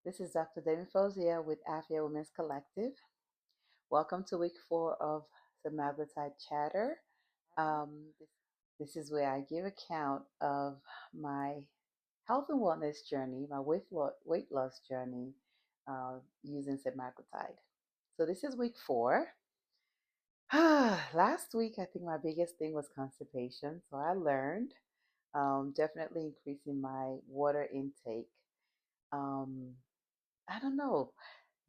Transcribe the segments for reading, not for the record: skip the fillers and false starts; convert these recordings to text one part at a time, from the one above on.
This is Dr. David Fozia with Aafiyah Women's Collective. Welcome to week 4 of Semaglutide Chatter. This is where I give account of my health and wellness journey, my weight loss journey using semaglutide. So this is week 4. Last week, I think my biggest thing was constipation. So I learned definitely increasing my water intake. Um, I don't know.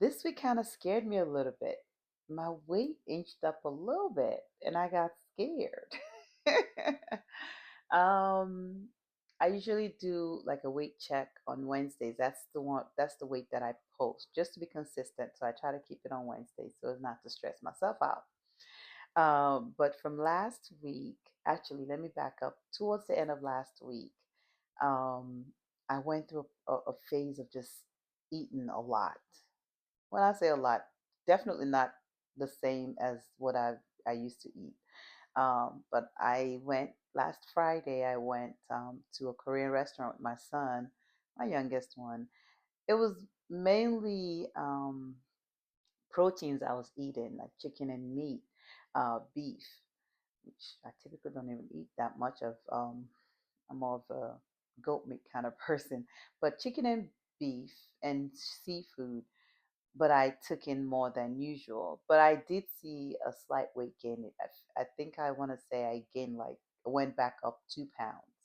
This week kind of scared me a little bit. My weight inched up a little bit and I got scared. um, I usually do like a weight check on Wednesdays. That's the weight that I post just to be consistent. So I try to keep it on Wednesdays so as not to stress myself out. But from last week, actually, let me back up. Towards the end of last week, um, I went through a phase of just eating a lot. When I say a lot, definitely not the same as what I used to eat. But I went last Friday. I went to a Korean restaurant with my son, my youngest one. It was mainly proteins I was eating, like chicken and meat, beef, which I typically don't even eat that much of. I'm more of a goat meat kind of person, but chicken and beef and seafood, but I took in more than usual. But I did see a slight weight gain. I think I want to say I gained like went back up 2 pounds.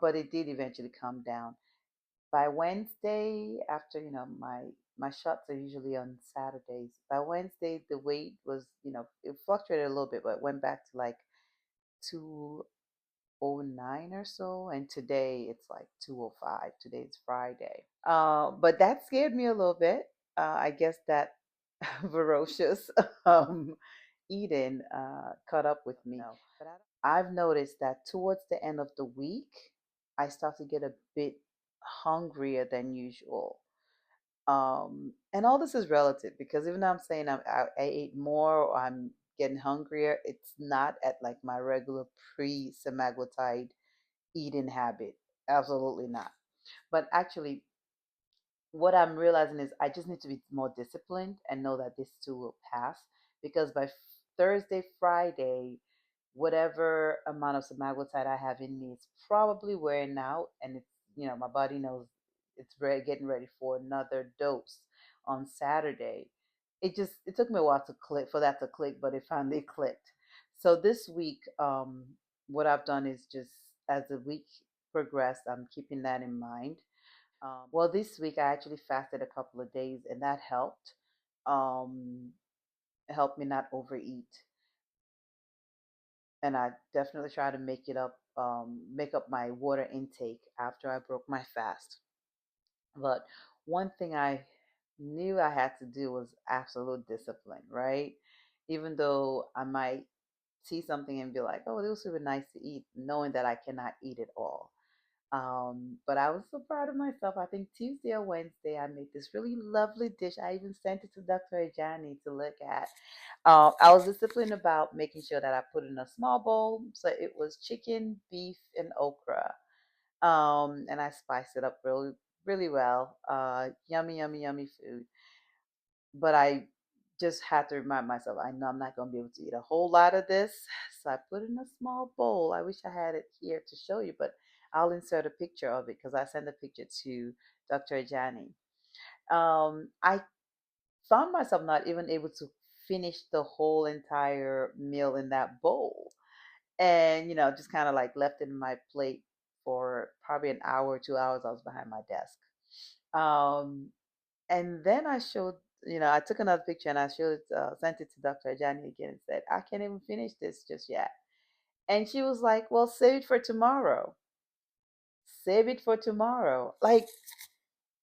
But it did eventually come down. By Wednesday, after my shots are usually on Saturdays. By Wednesday, the weight was it fluctuated a little bit, but it went back to like 209 or so, and today it's like 205. Today's Friday. But that scared me a little bit. I guess that ferocious eating caught up with me. I've noticed that towards the end of the week, I start to get a bit hungrier than usual. And all this is relative because even though I'm saying I ate more or I'm getting hungrier, it's not at like my regular pre-semaglutide eating habit. Absolutely not. But actually, what I'm realizing is I just need to be more disciplined and know that this too will pass because by Thursday, Friday, whatever amount of semaglutide I have in me is probably wearing out, and it's my body knows it's getting ready for another dose on Saturday. It took me a while to click for that to click, but it finally clicked. So this week, what I've done is just as the week progressed, I'm keeping that in mind. Well, this week I actually fasted a couple of days, and that helped. Um, helped me not overeat, and I definitely try to make up my water intake after I broke my fast. But one thing I knew I had to do was absolute discipline, right? Even though I might see something and be like, "Oh, this would be nice to eat," knowing that I cannot eat it all. But I was so proud of myself. I think Tuesday or Wednesday, I made this really lovely dish. I even sent it to Dr. Ajani to look at. I was disciplined about making sure that I put in a small bowl. So it was chicken, beef, and okra. And I spiced it up really, really well. Yummy, yummy, yummy food. But I just had to remind myself, I know I'm not going to be able to eat a whole lot of this. So I put in a small bowl. I wish I had it here to show you, but I'll insert a picture of it because I sent a picture to Dr. Ajani. I found myself not even able to finish the whole entire meal in that bowl. And, just kind of like left it in my plate for probably an hour, 2 hours. I was behind my desk. Um, and then I took another picture and sent it to Dr. Ajani again and said, I can't even finish this just yet. And she was like, well, save it for tomorrow. Save it for tomorrow. Like,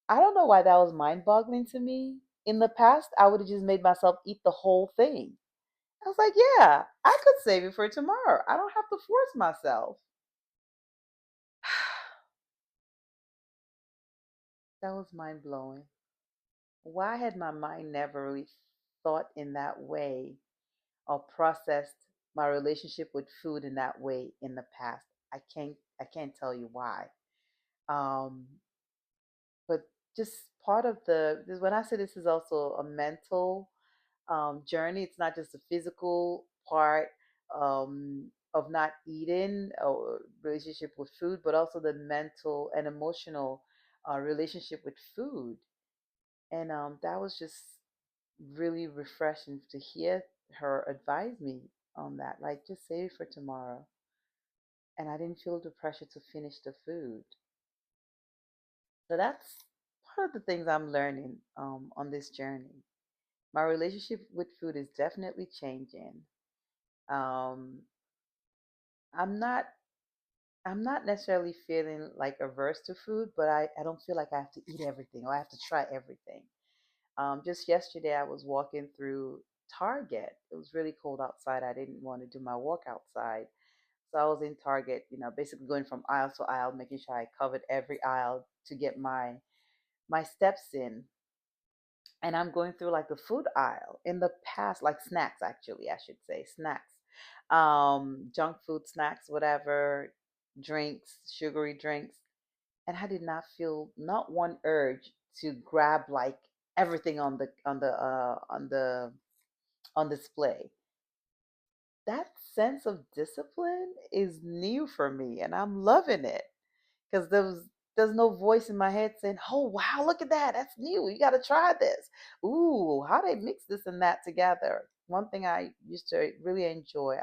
I don't know why that was mind boggling to me. In the past, I would have just made myself eat the whole thing. I was like, yeah, I could save it for tomorrow. I don't have to force myself. That was mind blowing. Why had my mind never really thought in that way or processed my relationship with food in that way in the past? I can't tell you why. Um, but just part of when I say this is also a mental journey, it's not just the physical part of not eating or relationship with food, but also the mental and emotional relationship with food. And that was just really refreshing to hear her advise me on that. Like, just save it for tomorrow. And I didn't feel the pressure to finish the food. So that's part of the things I'm learning on this journey. My relationship with food is definitely changing. Um, I'm not I'm not necessarily feeling like averse to food, but I don't feel like I have to eat everything or I have to try everything. Just yesterday, I was walking through Target. It was really cold outside. I didn't want to do my walk outside. So I was in Target, basically going from aisle to aisle, making sure I covered every aisle to get my steps in. And I'm going through like the food aisle in the past, like snacks, actually, I should say, snacks, junk food snacks, whatever, drinks, sugary drinks. And I did not feel not one urge to grab like everything on display. That sense of discipline is new for me, and I'm loving it because there's no voice in my head saying, "Oh wow, look at that! That's new. You got to try this. Ooh, how they mix this and that together." One thing I used to really enjoy,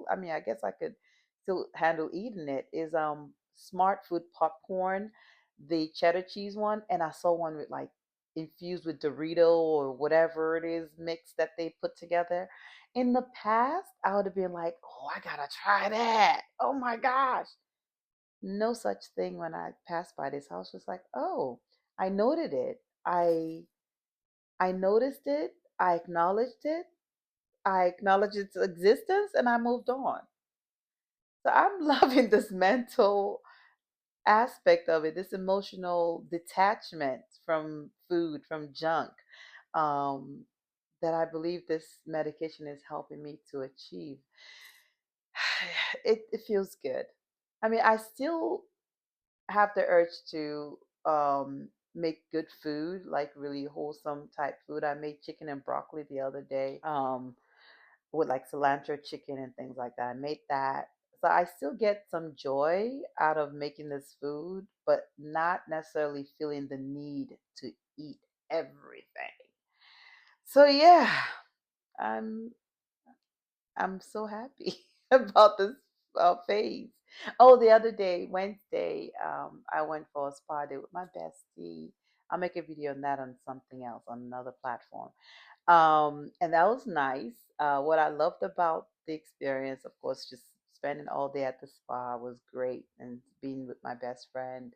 I mean, I guess I could still handle eating it, is Smart Food popcorn, the cheddar cheese one, and I saw one with like infused with Dorito or whatever it is mix that they put together. In the past, I would have been like, "Oh, I gotta try that. Oh my gosh." No such thing when I passed by this house. Was like, oh, I noted it. I noticed it. I acknowledged it. I acknowledged its existence, and I moved on. So I'm loving this mental aspect of it, this emotional detachment from food, from junk, um, that I believe this medication is helping me to achieve. It feels good. I mean, I still have the urge to make good food, like really wholesome type food. I made chicken and broccoli the other day, with like cilantro chicken and things like that. I made that. So I still get some joy out of making this food, but not necessarily feeling the need to eat everything. So yeah, I'm I'm so happy about this phase. Oh, the other day, Wednesday, I went for a spa day with my bestie. I'll make a video on that on something else on another platform. And that was nice. What I loved about the experience, of course, just spending all day at the spa was great, and being with my best friend,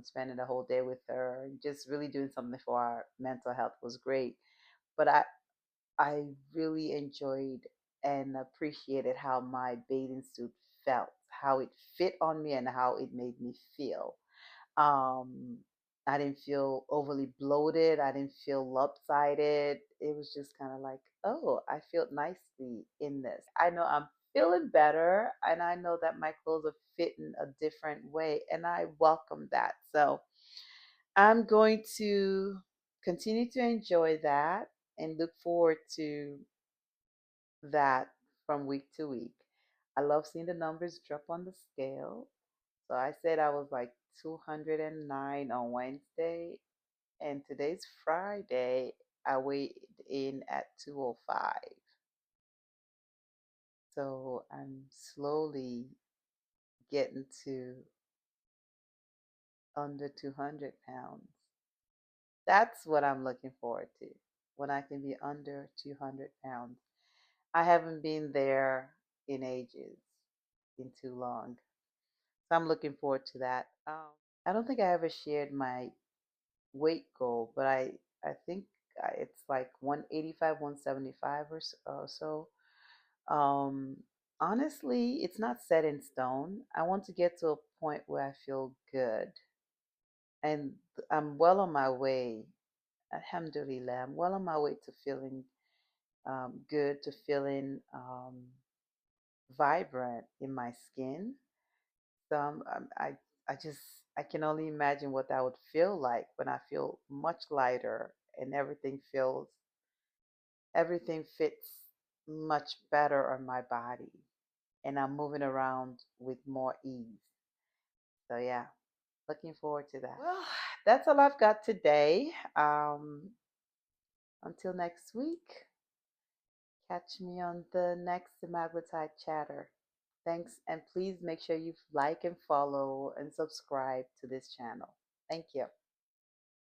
spending the whole day with her, and just really doing something for our mental health was great. But I really enjoyed and appreciated how my bathing suit felt, how it fit on me, and how it made me feel. Um, I didn't feel overly bloated. I didn't feel lopsided. It was just kind of like, oh, I feel nicely in this. I know I'm feeling better, and I know that my clothes are fitting a different way, and I welcome that. So I'm going to continue to enjoy that and look forward to that from week to week. I love seeing the numbers drop on the scale. So I said I was like 209 on Wednesday, and today's Friday. I weighed in at 205. So I'm slowly getting to under 200 pounds. That's what I'm looking forward to, when I can be under 200 pounds. I haven't been there in ages, in too long. So I'm looking forward to that. I don't think I ever shared my weight goal, but I think it's like 185, 175 or so. Um, Honestly, it's not set in stone. I want to get to a point where I feel good, and I'm well on my way. Alhamdulillah, I'm well on my way to feeling good, to feeling vibrant in my skin. So I just, I can only imagine what that would feel like when I feel much lighter and everything fits much better on my body and I'm moving around with more ease. So yeah, looking forward to that. Well, that's all I've got today. Until next week, catch me on the next Semaglutide chatter. Thanks, and please make sure you like and follow and subscribe to this channel. Thank you.